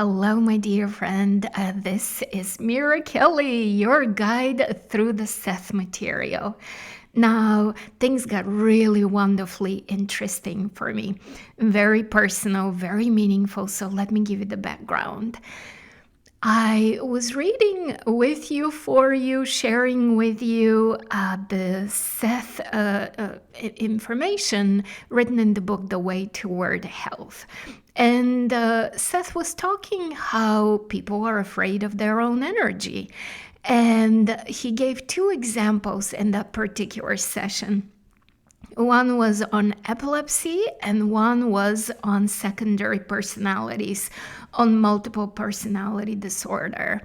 Hello, my dear friend. This is Mira Kelly, your guide through the Seth material. Now, things got really wonderfully interesting for me. Very personal, very meaningful. So, let me give you the background. I was reading with you, for you, sharing with you the Seth information written in the book, The Way Toward Health. And Seth was talking how people are afraid of their own energy. And he gave two examples in that particular session. One was on epilepsy and one was on secondary personalities, on multiple personality disorder.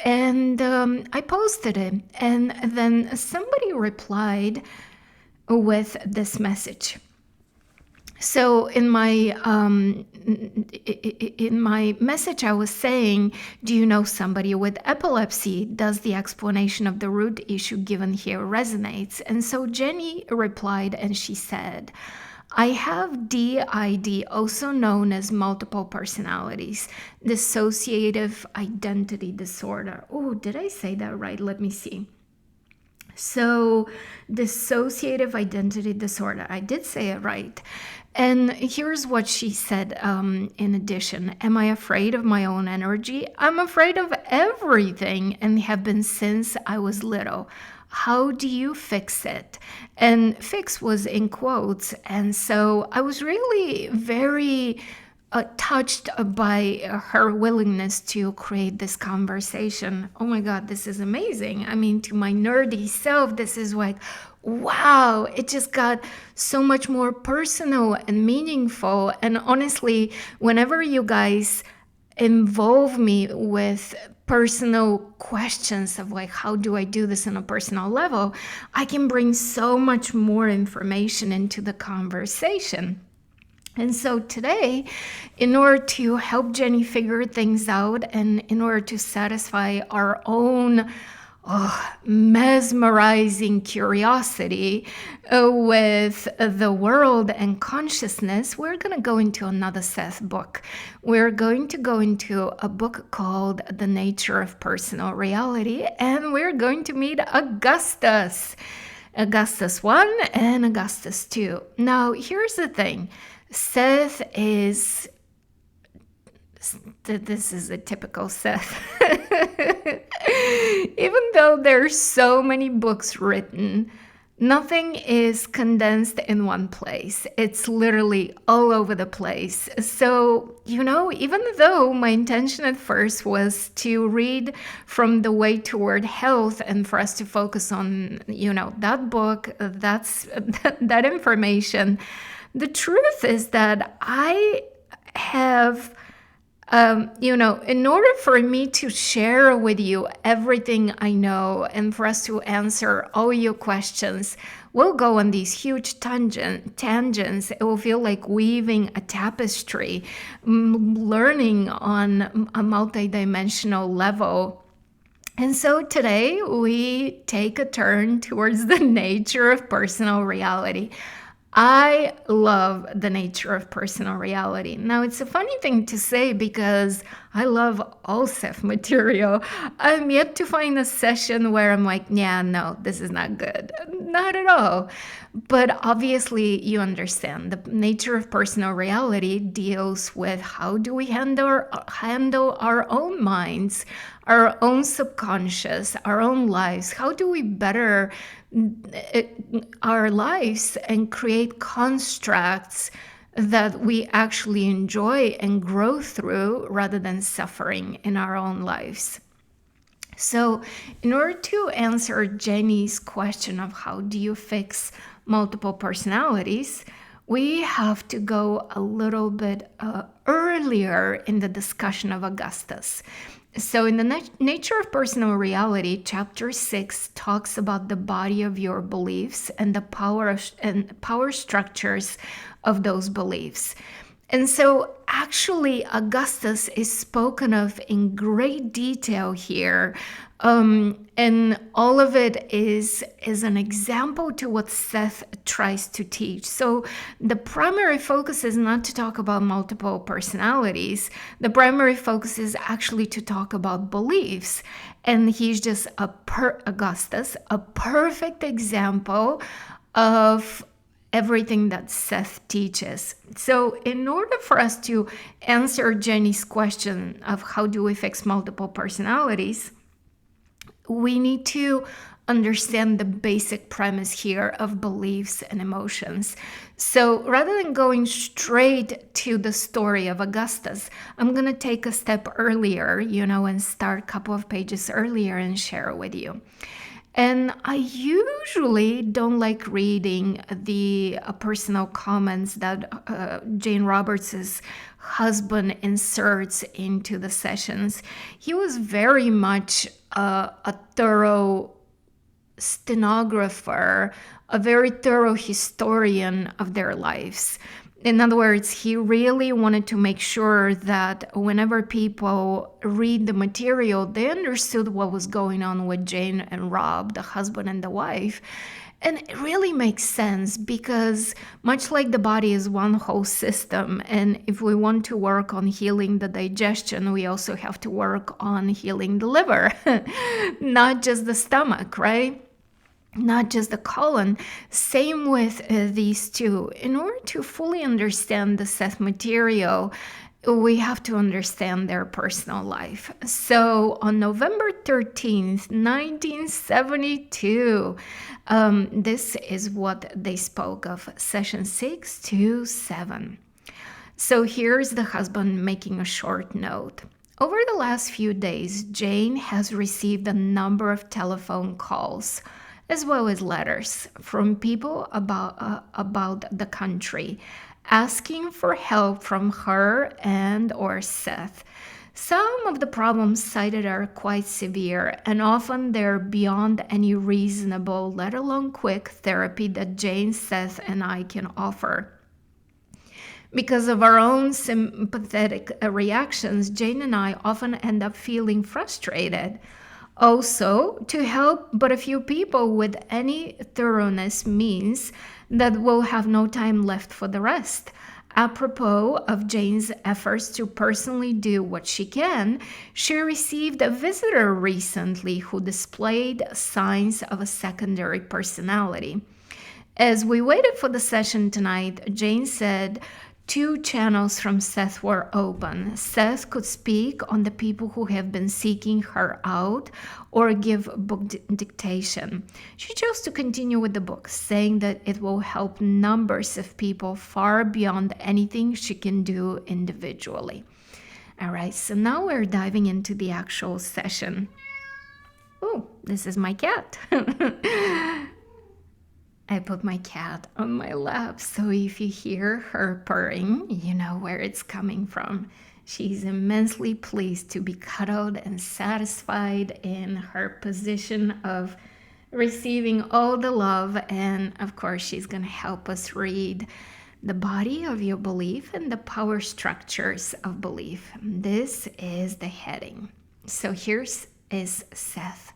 And I posted it, and then somebody replied with this message. So in my message, I was saying, do you know somebody with epilepsy? Does the explanation of the root issue given here resonates? And so Jenny replied, and she said, I have DID, also known as multiple personalities, dissociative identity disorder. Oh, did I say that right? Let me see. So, dissociative identity disorder. I did say it right. And here's what she said in addition. Am I afraid of my own energy? I'm afraid of everything and have been since I was little. How do you fix it? And fix was in quotes. And so I was really very touched by her willingness to create this conversation. Oh my God, this is amazing. I mean, to my nerdy self, this is like, wow, it just got so much more personal and meaningful. And honestly, whenever you guys involve me with personal questions of like, how do I do this on a personal level, I can bring so much more information into the conversation. And so today, in order to help Jenny figure things out and in order to satisfy our own mesmerizing curiosity with the world and consciousness, we're going to go into another Seth book. We're going to go into a book called The Nature of Personal Reality, and we're going to meet Augustus. Augustus 1 and Augustus 2. Now, here's the thing. Seth is, this is a typical Seth. Even though there's so many books written, nothing is condensed in one place. It's literally all over the place. So, even though my intention at first was to read from The Way Toward Health and for us to focus on, that book, that information, the truth is that I have, in order for me to share with you everything I know and for us to answer all your questions, we'll go on these huge tangents. It will feel like weaving a tapestry, learning on a multidimensional level. And so today we take a turn towards the nature of personal reality. I love the nature of personal reality. Now, it's a funny thing to say because I love all Seth material. I'm yet to find a session where I'm like, yeah, no, this is not good. Not at all. But obviously, you understand the nature of personal reality deals with how do we handle our own minds, our own subconscious, our own lives. How do we better our lives and create constructs that we actually enjoy and grow through rather than suffering in our own lives. So in order to answer Jenny's question of how do you fix multiple personalities, we have to go a little bit earlier in the discussion of Augustus. So in the Nature of Personal Reality, chapter 6 talks about the body of your beliefs and the power structures of those beliefs. And so actually Augustus is spoken of in great detail here And all of it is an example to what Seth tries to teach. So the primary focus is not to talk about multiple personalities. The primary focus is actually to talk about beliefs. And he's just Augustus, a perfect example of everything that Seth teaches. So in order for us to answer Jenny's question of how do we fix multiple personalities, we need to understand the basic premise here of beliefs and emotions. So rather than going straight to the story of Augustus, I'm going to take a step earlier, and start a couple of pages earlier and share it with you. And I usually don't like reading the personal comments that Jane Roberts' husband inserts into the sessions. He was very much a thorough stenographer, a very thorough historian of their lives. In other words, he really wanted to make sure that whenever people read the material, they understood what was going on with Jane and Rob, the husband and the wife. And it really makes sense because much like the body is one whole system, and if we want to work on healing the digestion, we also have to work on healing the liver, not just the stomach, right? Not just the colon. Same with these two. In order to fully understand the Seth material, we have to understand their personal life. So on November 13th, 1972, this is what they spoke of, session 6 to 7. So here's the husband making a short note. Over the last few days, Jane has received a number of telephone calls as well as letters from people about the country, asking for help from her and or Seth. Some of the problems cited are quite severe, and often they're beyond any reasonable, let alone quick, therapy that Jane, Seth, and I can offer. Because of our own sympathetic reactions, Jane and I often end up feeling frustrated. Also, to help but a few people with any thoroughness means that we'll have no time left for the rest. Apropos of Jane's efforts to personally do what she can, she received a visitor recently who displayed signs of a secondary personality. As we waited for the session tonight, Jane said 2 channels from Seth were open. Seth could speak on the people who have been seeking her out or give book dictation. She chose to continue with the book, saying that it will help numbers of people far beyond anything she can do individually. All right, so now we're diving into the actual session. Oh, this is my cat. I put my cat on my lap, so if you hear her purring, you know where it's coming from. She's immensely pleased to be cuddled and satisfied in her position of receiving all the love, and of course she's going to help us read The Body of Your Belief and the Power Structures of Belief. This is the heading. So here's Seth.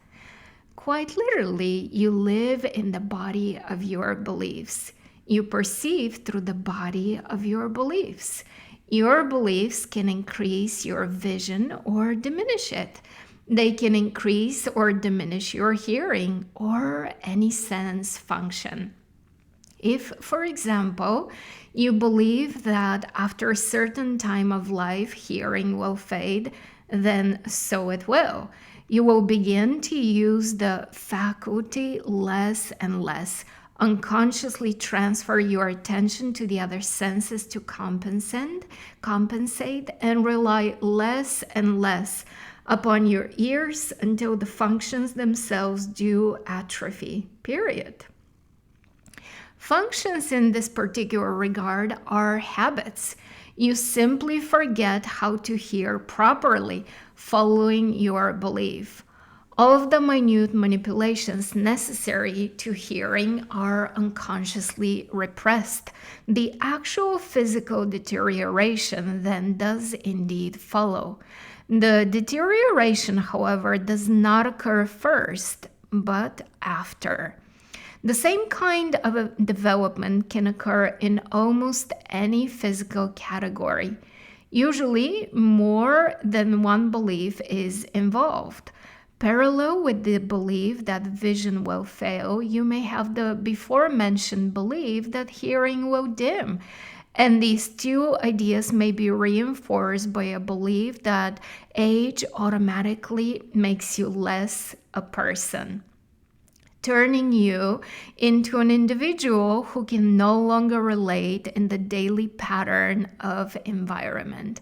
Quite literally, you live in the body of your beliefs. You perceive through the body of your beliefs. Your beliefs can increase your vision or diminish it. They can increase or diminish your hearing or any sense function. If, for example, you believe that after a certain time of life, hearing will fade, then so it will. You will begin to use the faculty less and less, unconsciously transfer your attention to the other senses to compensate, and rely less and less upon your ears until the functions themselves do atrophy, period. Functions in this particular regard are habits. You simply forget how to hear properly, following your belief. All of the minute manipulations necessary to hearing are unconsciously repressed. The actual physical deterioration then does indeed follow. The deterioration, however, does not occur first, but after. The same kind of a development can occur in almost any physical category. Usually, more than one belief is involved. Parallel with the belief that vision will fail, you may have the before mentioned belief that hearing will dim. And these two ideas may be reinforced by a belief that age automatically makes you less a person, turning you into an individual who can no longer relate in the daily pattern of environment.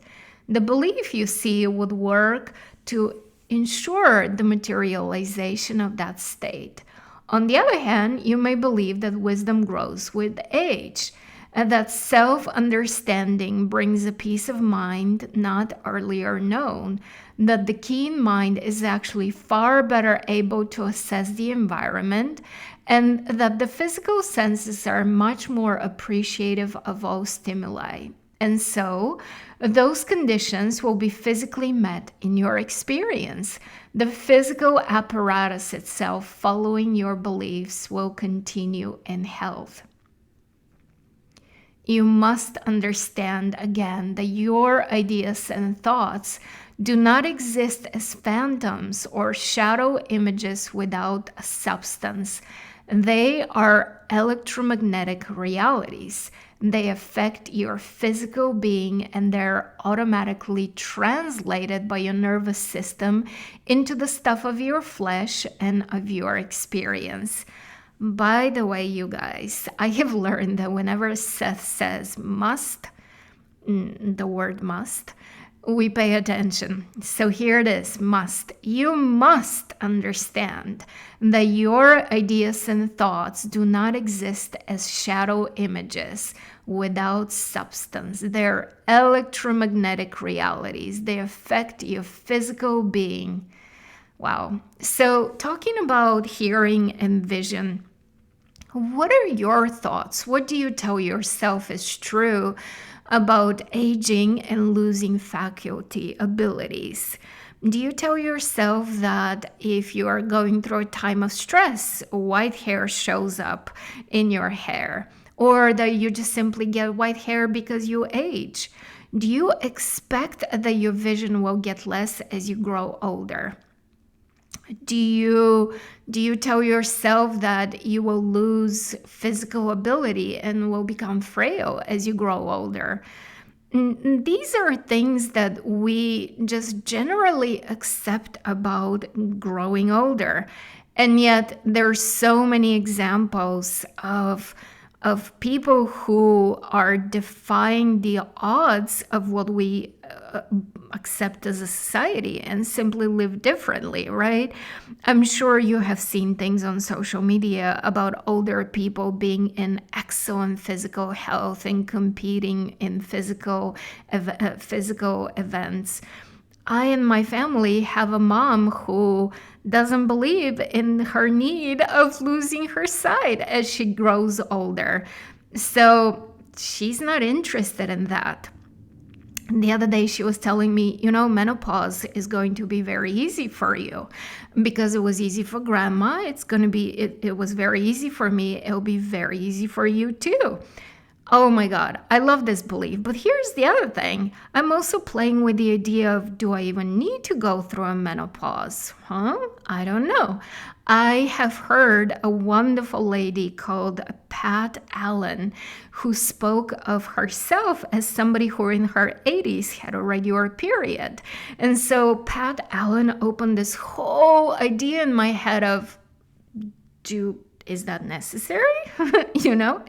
The belief, you see, would work to ensure the materialization of that state. On the other hand, you may believe that wisdom grows with age, and that self-understanding brings a peace of mind not earlier known, that the keen mind is actually far better able to assess the environment, and that the physical senses are much more appreciative of all stimuli. And so, those conditions will be physically met in your experience. The physical apparatus itself, following your beliefs, will continue in health. You must understand again that your ideas and thoughts do not exist as phantoms or shadow images without a substance. They are electromagnetic realities. They affect your physical being, and they're automatically translated by your nervous system into the stuff of your flesh and of your experience. By the way, you guys, I have learned that whenever Seth says must, the word must, we pay attention. So here it is, must. You must understand that your ideas and thoughts do not exist as shadow images without substance. They're electromagnetic realities. They affect your physical being. Wow. So talking about hearing and vision, what are your thoughts? What do you tell yourself is true about aging and losing faculty abilities? Do you tell yourself that if you are going through a time of stress, white hair shows up in your hair, or that you just simply get white hair because you age? Do you expect that your vision will get less as you grow older? Do you tell yourself that you will lose physical ability and will become frail as you grow older? These are things that we just generally accept about growing older. And yet there's so many examples of people who are defying the odds of what we accept as a society and simply live differently, right? I'm sure you have seen things on social media about older people being in excellent physical health and competing in physical events. I and my family have a mom who doesn't believe in her need of losing her sight as she grows older. So she's not interested in that. The other day she was telling me, menopause is going to be very easy for you because it was easy for grandma. It was very easy for me. It'll be very easy for you too. Oh my God, I love this belief. But here's the other thing. I'm also playing with the idea of, do I even need to go through a menopause? I don't know. I have heard a wonderful lady called Pat Allen who spoke of herself as somebody who in her 80s had a regular period. And so Pat Allen opened this whole idea in my head of, is that necessary?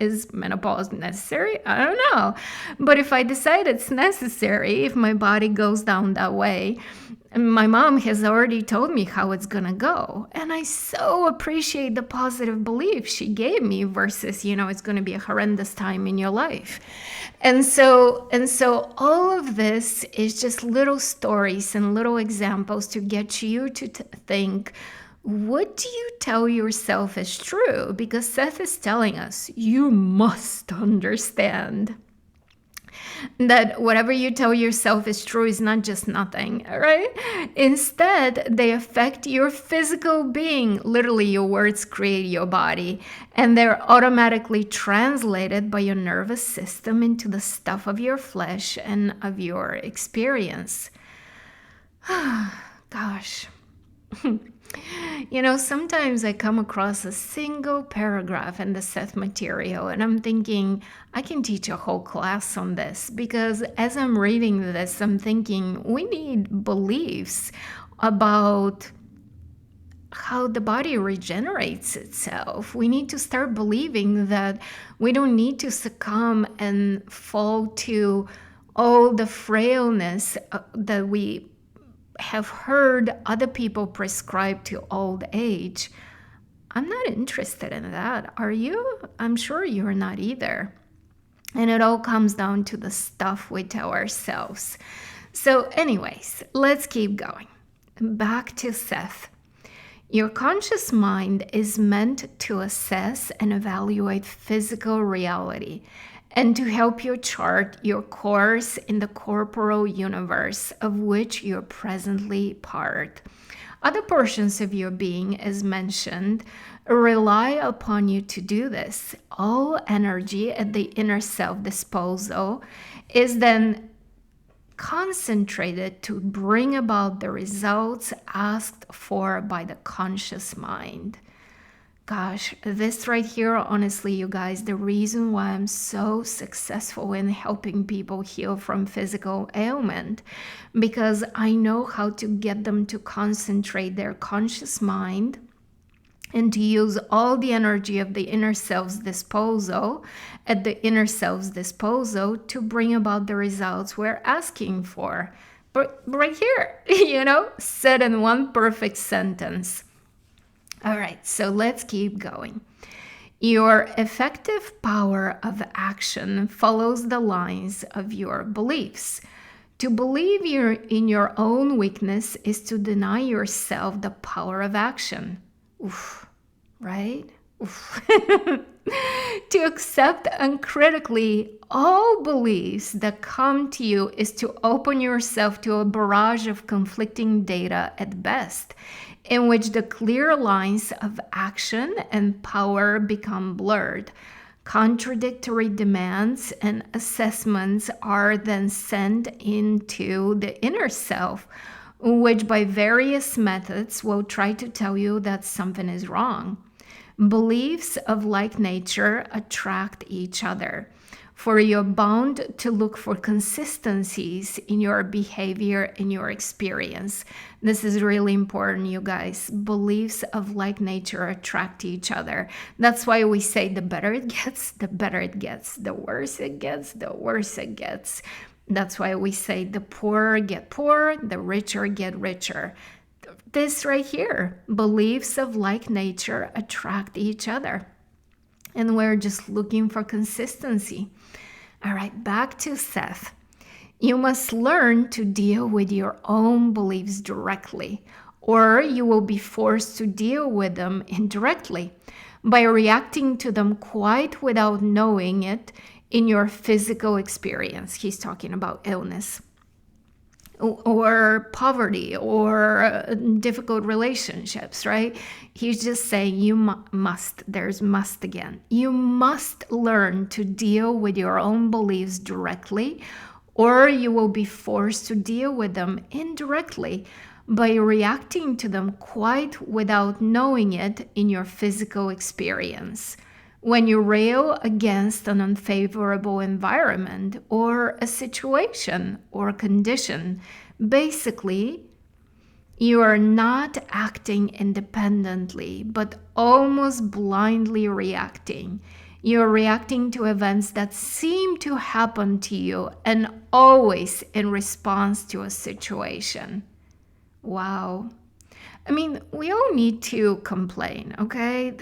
Is menopause necessary? I don't know. But if I decide it's necessary, if my body goes down that way, my mom has already told me how it's going to go. And I so appreciate the positive belief she gave me versus, it's going to be a horrendous time in your life. And so all of this is just little stories and little examples to get you to think, what do you tell yourself is true? Because Seth is telling us you must understand that whatever you tell yourself is true is not just nothing, right? Instead, they affect your physical being. Literally, your words create your body, and they're automatically translated by your nervous system into the stuff of your flesh and of your experience. Gosh. Sometimes I come across a single paragraph in the Seth material and I'm thinking, I can teach a whole class on this, because as I'm reading this, I'm thinking we need beliefs about how the body regenerates itself. We need to start believing that we don't need to succumb and fall to all the frailness that we have heard other people prescribe to old age. I'm not interested in that. Are you? I'm sure you're not either. And it all comes down to the stuff we tell ourselves. So, anyways, let's keep going. Back to Seth. Your conscious mind is meant to assess and evaluate physical reality and to help you chart your course in the corporal universe of which you're presently part. Other portions of your being, as mentioned, rely upon you to do this. All energy at the inner self disposal is then concentrated to bring about the results asked for by the conscious mind. Gosh, this right here, honestly, you guys, the reason why I'm so successful in helping people heal from physical ailment, because I know how to get them to concentrate their conscious mind and to use all the energy of the inner self's disposal at the inner self's disposal to bring about the results we're asking for. But right here, said in one perfect sentence. All right, so let's keep going. Your effective power of action follows the lines of your beliefs. To believe in your own weakness is to deny yourself the power of action. Oof, right? Oof. To accept uncritically all beliefs that come to you is to open yourself to a barrage of conflicting data at best, in which the clear lines of action and power become blurred. Contradictory demands and assessments are then sent into the inner self, which by various methods will try to tell you that something is wrong. Beliefs of like nature attract each other, for you're bound to look for consistencies in your behavior and your experience. This is really important, you guys. Beliefs of like nature attract each other. That's why we say the better it gets, the better it gets. The worse it gets, the worse it gets. That's why we say the poorer get poorer, the richer get richer. This right here, beliefs of like nature attract each other. And we're just looking for consistency. All right, back to Seth. You must learn to deal with your own beliefs directly, or you will be forced to deal with them indirectly by reacting to them quite without knowing it in your physical experience. He's talking about illness or poverty or difficult relationships, right? He's just saying you must, there's must again. You must learn to deal with your own beliefs directly, or you will be forced to deal with them indirectly by reacting to them quite without knowing it in your physical experience. When you rail against an unfavorable environment or a situation or condition, basically, you are not acting independently, but almost blindly reacting. You're reacting to events that seem to happen to you and always in response to a situation. Wow. I mean, we all need to complain, okay?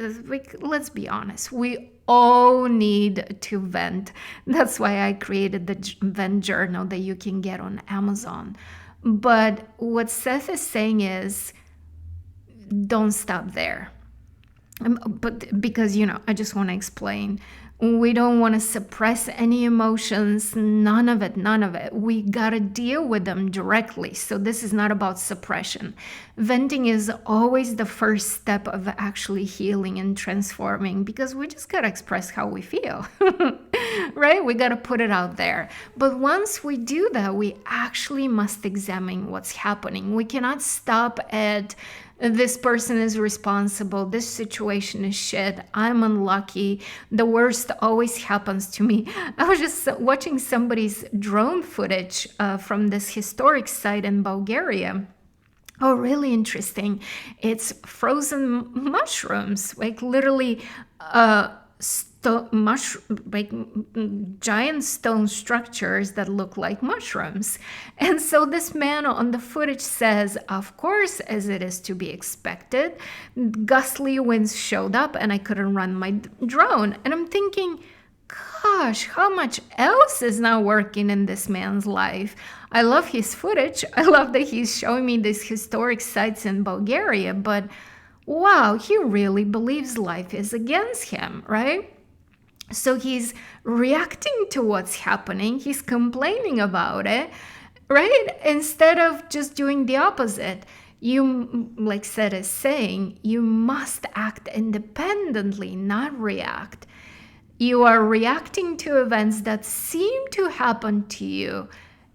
Let's be honest. We all need to vent. That's why I created the vent journal that you can get on Amazon. But what Seth is saying is don't stop there. But because, I just want to explain. We don't want to suppress any emotions, none of it, none of it. We got to deal with them directly. So this is not about suppression. Venting is always the first step of actually healing and transforming, because we just got to express how we feel, right? We got to put it out there. But once we do that, we actually must examine what's happening. We cannot stop at this person is responsible, this situation is shit, I'm unlucky, the worst always happens to me. I was just watching somebody's drone footage from this historic site in Bulgaria. Oh, really interesting. It's frozen mushrooms, like literally giant stone structures that look like mushrooms. And so this man on the footage says, of course, as it is to be expected, gustly winds showed up and I couldn't run my drone. And I'm thinking, gosh, how much else is not working in this man's life? I love his footage. I love that he's showing me these historic sites in Bulgaria, but wow, he really believes life is against him, right? So he's reacting to what's happening. He's complaining about it, right? Instead of just doing the opposite. You, like Seth is saying, you must act independently, not react. You are reacting to events that seem to happen to you,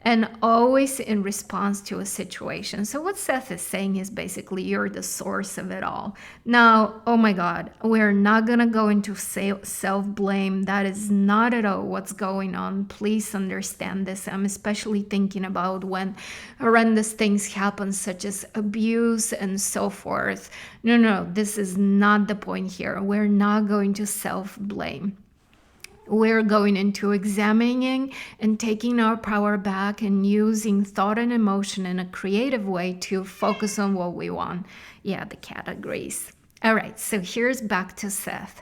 and always in response to a situation. So what Seth is saying is basically you're the source of it all. Now, oh my God, we're not gonna go into self-blame. That is not at all what's going on. Please understand this. I'm especially thinking about when horrendous things happen, such as abuse and so forth. No, this is not the point here. We're not going to self-blame. We're going into examining and taking our power back and using thought and emotion in a creative way to focus on what we want. Yeah, the cat agrees. All right, so here's back to Seth.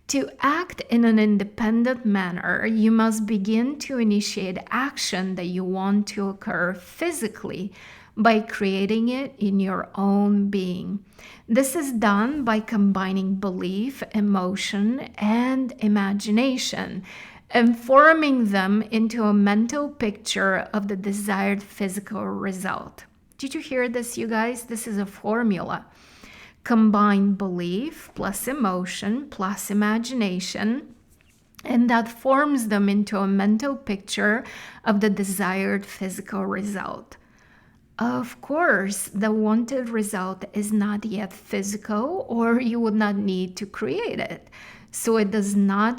To act in an independent manner, you must begin to initiate action that you want to occur physically by creating it in your own being. This is done by combining belief, emotion, and imagination, and forming them into a mental picture of the desired physical result. Did you hear this, you guys? This is a formula. Combine belief plus emotion plus imagination, and that forms them into a mental picture of the desired physical result. Of course, the wanted result is not yet physical, or you would not need to create it. So it does no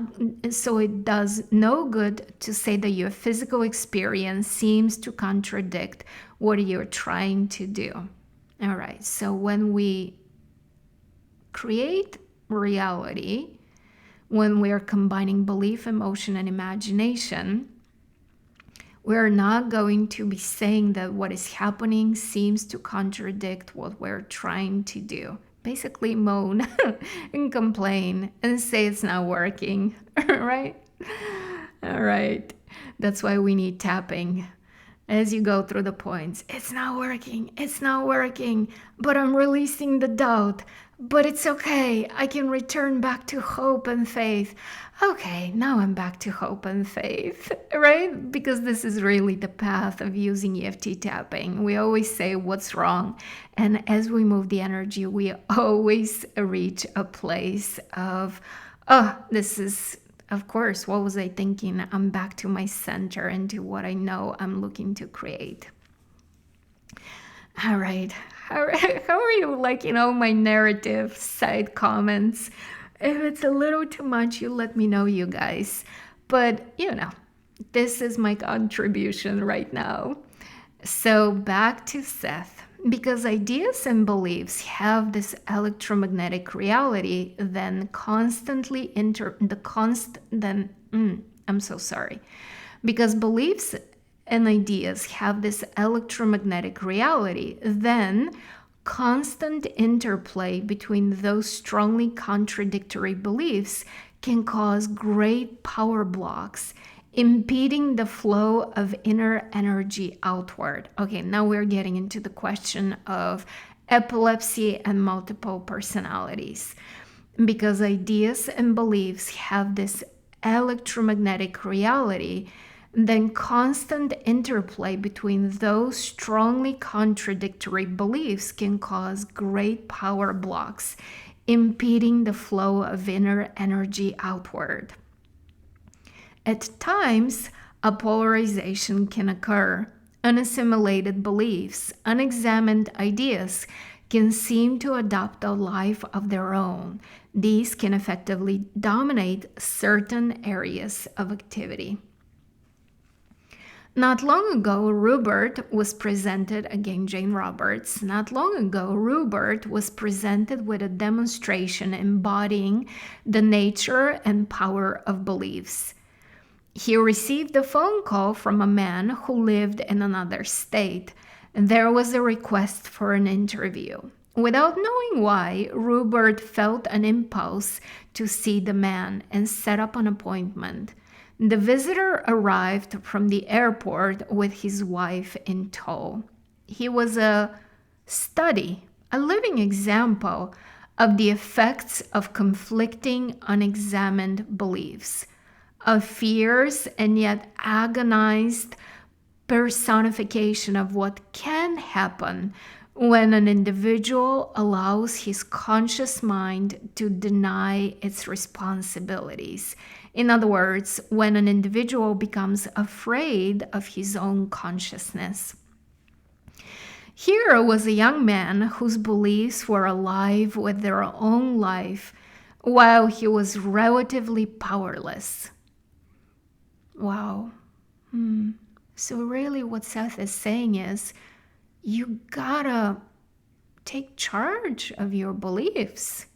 good to say that your physical experience seems to contradict what you're trying to do. All right, so when we create reality, when we're combining belief, emotion, and imagination, we're not going to be saying that what is happening seems to contradict what we're trying to do. Basically moan and complain and say it's not working, right? All right. That's why we need tapping. As you go through the points, it's not working, but I'm releasing the doubt. But it's okay, I can return back to hope and faith. Okay, now I'm back to hope and faith, right? Because this is really the path of using EFT tapping. We always say what's wrong. And as we move the energy, we always reach a place of, this is, of course, what was I thinking? I'm back to my center and to what I know I'm looking to create. All right. How are you liking all my narrative side comments? If it's a little too much, you let me know, you guys. But, this is my contribution right now. So back to Seth. Because ideas and beliefs have this electromagnetic reality, then Because beliefs and ideas have this electromagnetic reality, then Constant interplay between those strongly contradictory beliefs can cause great power blocks, impeding the flow of inner energy outward. Okay, now we're getting into the question of epilepsy and multiple personalities, because ideas and beliefs have this electromagnetic reality. Then constant interplay between those strongly contradictory beliefs can cause great power blocks, impeding the flow of inner energy outward. At times, a polarization can occur. Unassimilated beliefs, unexamined ideas can seem to adopt a life of their own. These can effectively dominate certain areas of activity. Not long ago, Rupert was presented, again Jane Roberts, not long ago, Rupert was presented with a demonstration embodying the nature and power of beliefs. He received a phone call from a man who lived in another state. There was a request for an interview. Without knowing why, Rupert felt an impulse to see the man and set up an appointment. The visitor arrived from the airport with his wife in tow. He was a study, a living example of the effects of conflicting, unexamined beliefs, of fears and yet agonized personification of what can happen when an individual allows his conscious mind to deny its responsibilities. In other words, when an individual becomes afraid of his own consciousness. Here was a young man whose beliefs were alive with their own life while he was relatively powerless. Wow. So really what Seth is saying is, you gotta take charge of your beliefs.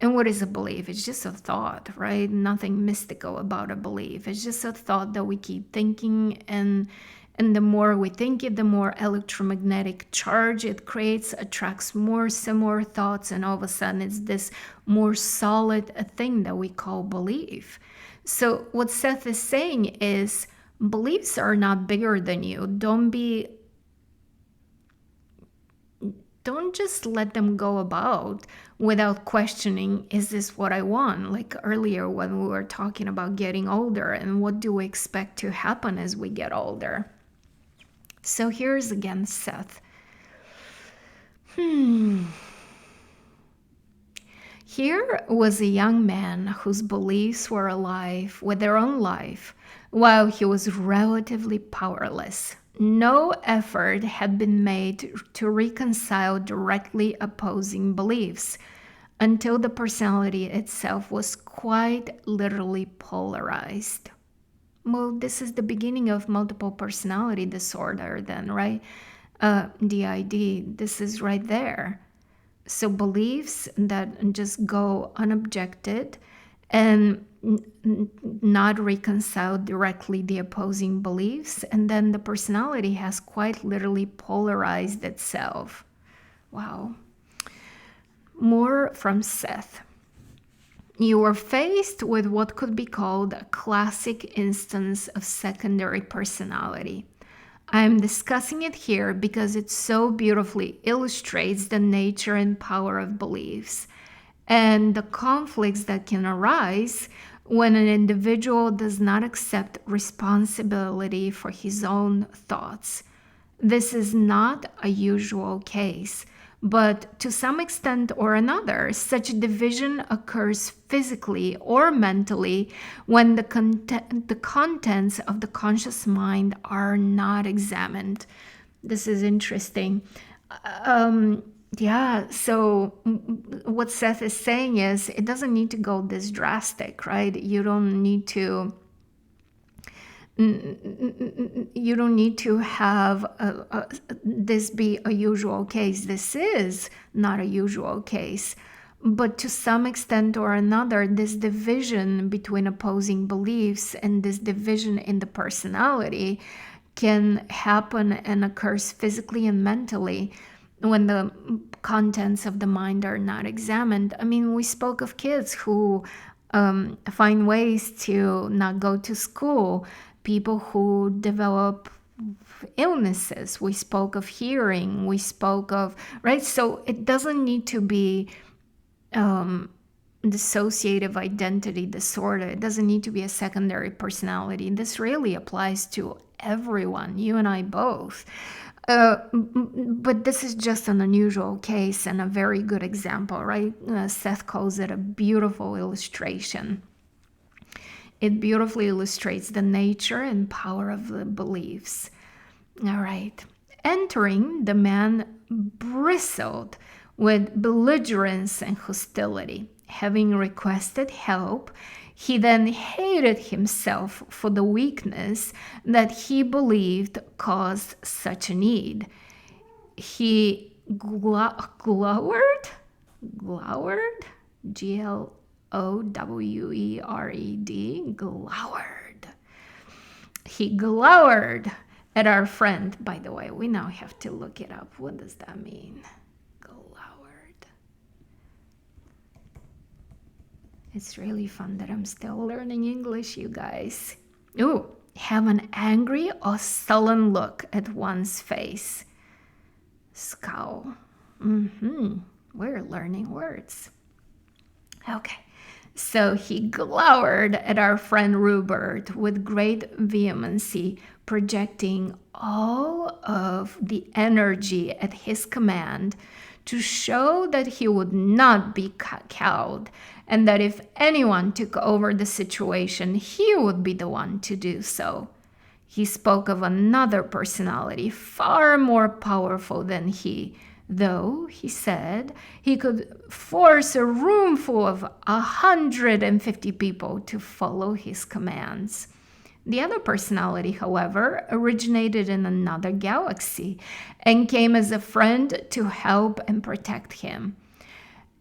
And what is a belief? It's just a thought, right? Nothing mystical about a belief. It's just a thought that we keep thinking, and the more we think it, the more electromagnetic charge it creates, attracts more similar thoughts, and all of a sudden it's this more solid thing that we call belief. So what Seth is saying is, beliefs are not bigger than you. Don't just let them go about without questioning, is this what I want? Like earlier when we were talking about getting older and what do we expect to happen as we get older. So here's again Seth. Here was a young man whose beliefs were alive with their own life while he was relatively powerless. No effort had been made to reconcile directly opposing beliefs until the personality itself was quite literally polarized. Well, this is the beginning of multiple personality disorder then, right? DID, this is right there. So beliefs that just go unobjected and not reconcile directly the opposing beliefs, and then the personality has quite literally polarized itself. Wow. More from Seth. You were faced with what could be called a classic instance of secondary personality. I'm discussing it here because it so beautifully illustrates the nature and power of beliefs and the conflicts that can arise when an individual does not accept responsibility for his own thoughts. This is not a usual case, but to some extent or another, such division occurs physically or mentally when the contents of the conscious mind are not examined. This is interesting. So what Seth is saying is, it doesn't need to go this drastic, right? You don't need to have this be a usual case. This is not a usual case. But to some extent or another, this division between opposing beliefs and this division in the personality can happen and occurs physically and mentally. when the contents of the mind are not examined. I mean, we spoke of kids who find ways to not go to school, people who develop illnesses. We spoke of hearing. We spoke of, right? So it doesn't need to be dissociative identity disorder. It doesn't need to be a secondary personality. This really applies to everyone, you and I both. But this is just an unusual case and a very good example, right? Seth calls it a beautiful illustration. It beautifully illustrates the nature and power of the beliefs. All right. Entering, the man bristled with belligerence and hostility. Having requested help, he then hated himself for the weakness that he believed caused such a need. He glowered, Glowed, glowered. He glowered at our friend. By the way, we now have to look it up. What does that mean? Glowered. It's really fun that I'm still learning English, you guys. Ooh, have an angry or sullen look at one's face. Scowl. We're learning words. Okay. So he glowered at our friend Rupert with great vehemency, projecting all of the energy at his command to show that he would not be cowed, and that if anyone took over the situation, he would be the one to do so. He spoke of another personality far more powerful than he, though, he said, he could force a room full of 150 people to follow his commands. The other personality, however, originated in another galaxy and came as a friend to help and protect him.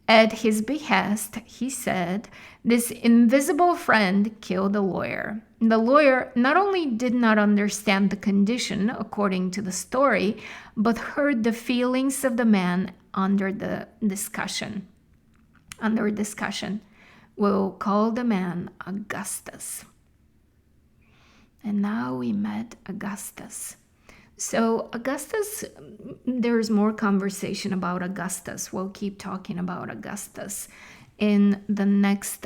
At his behest, he said, this invisible friend killed the lawyer. The lawyer not only did not understand the condition according to the story, but heard the feelings of the man under discussion. We'll call the man Augustus. And now we met Augustus. So Augustus, there's more conversation about Augustus. We'll keep talking about Augustus in the next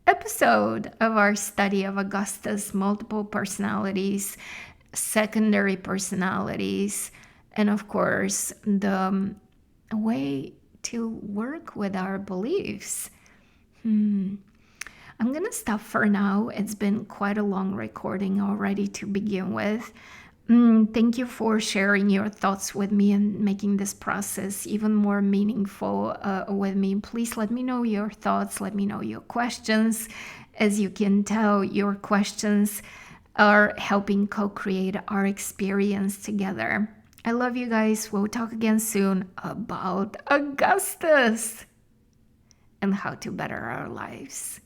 episode of our study of Augustus, multiple personalities, secondary personalities, and of course the way to work with our beliefs. I'm going to stop for now. It's been quite a long recording already to begin with. Thank you for sharing your thoughts with me and making this process even more meaningful with me. Please let me know your thoughts. Let me know your questions. As you can tell, your questions are helping co-create our experience together. I love you guys. We'll talk again soon about Augustus and how to better our lives.